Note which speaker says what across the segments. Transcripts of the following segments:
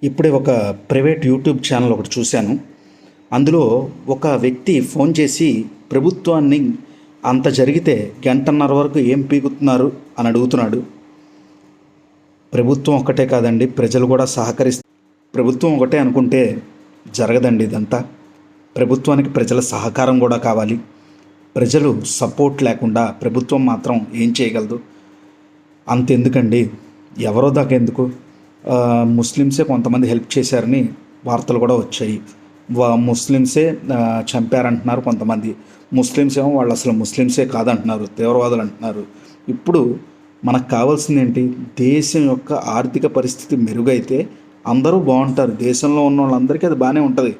Speaker 1: ఇప్పుడే ఒక private YouTube channel ఒకటి చూశాను. అందులో ఒక వ్యక్తి ఫోన్ చేసి ప్రభుత్వాన్ని అంత జరిగితే గంటన్నర వరకు ఏం పీకుతున్నారు అని అడుగుతున్నాడు. ప్రభుత్వం ఒక్కటే కాదండి, ప్రజలు కూడా ప్రభుత్వం ఒకటే అనుకుంటే జరగదండి ఇదంతా. ప్రభుత్వానికి ప్రజల సహకారం కూడా కావాలి. ప్రజలు సపోర్ట్ లేకుండా ప్రభుత్వం మాత్రం ఏం చేయగలదు? అంతెందుకండి, ఎవరో దాకా ఎందుకు, ముస్లిమ్సే కొంతమంది హెల్ప్ చేశారని వార్తలు కూడా వచ్చాయి. ముస్లిమ్సే చంపారంటున్నారు కొంతమంది. ముస్లిమ్స్ ఏమో వాళ్ళు అసలు ముస్లిమ్సే కాదంటున్నారు, తీవ్రవాదులు అంటున్నారు. ఇప్పుడు మనకు కావాల్సింది ఏంటి? దేశం యొక్క ఆర్థిక పరిస్థితి మెరుగైతే అందరూ బాగుంటారు. దేశంలో ఉన్న వాళ్ళందరికీ అది బాగానే ఉంటుంది.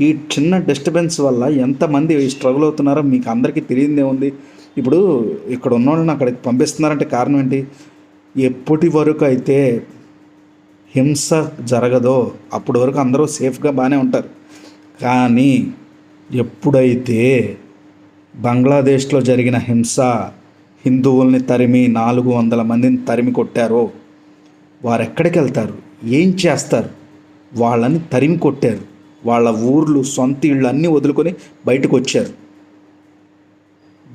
Speaker 1: ఈ చిన్న డిస్టర్బెన్స్ వల్ల ఎంతమంది స్ట్రగుల్ అవుతున్నారో మీకు అందరికీ తెలియదే ఉంది. ఇప్పుడు ఇక్కడ ఉన్న వాళ్ళని అక్కడికి పంపిస్తున్నారంటే కారణం ఏంటి? ఎప్పటి వరకు అయితే హింస జరగదో అప్పటి వరకు అందరూ సేఫ్గా బాగానే ఉంటారు. కానీ ఎప్పుడైతే బంగ్లాదేశ్లో జరిగిన హింస, హిందువుల్ని తరిమి 400 మందిని తరిమి కొట్టారో, వారు ఎక్కడికి వెళ్తారు? ఏం చేస్తారు? వాళ్ళని తరిమి కొట్టారు. వాళ్ళ ఊర్లు, సొంత ఇళ్ళు అన్నీ వదులుకొని బయటకు వచ్చారు.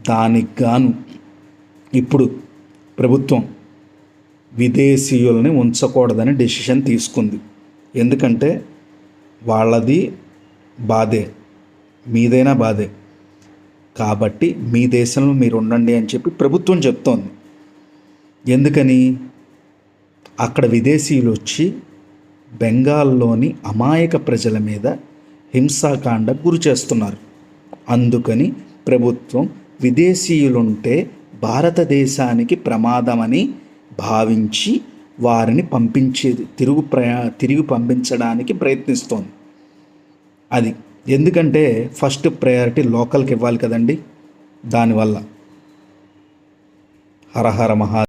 Speaker 1: దానికి గాను ఇప్పుడు ప్రభుత్వం విదేశీయుల్ని ఉంచకూడదని డెసిషన్ తీసుకుంది. ఎందుకంటే వాళ్ళది బాధే, మీదైనా బాధే. కాబట్టి మీ దేశంలో మీరు ఉండండి అని చెప్పి ప్రభుత్వం చెప్తోంది. ఎందుకని? అక్కడ విదేశీయులు వచ్చి బెంగాల్లోని అమాయక ప్రజల మీద హింసాకాండ గురి చేస్తున్నారు. అందుకని ప్రభుత్వం విదేశీయులుంటే భారతదేశానికి ప్రమాదమని భావించి వారిని తిరిగి పంపించడానికి ప్రయత్నిస్తోంది. అది ఎందుకంటే ఫస్ట్ ప్రయారిటీ లోకల్కి ఇవ్వాలి కదండి. దానివల్ల హరహర మహా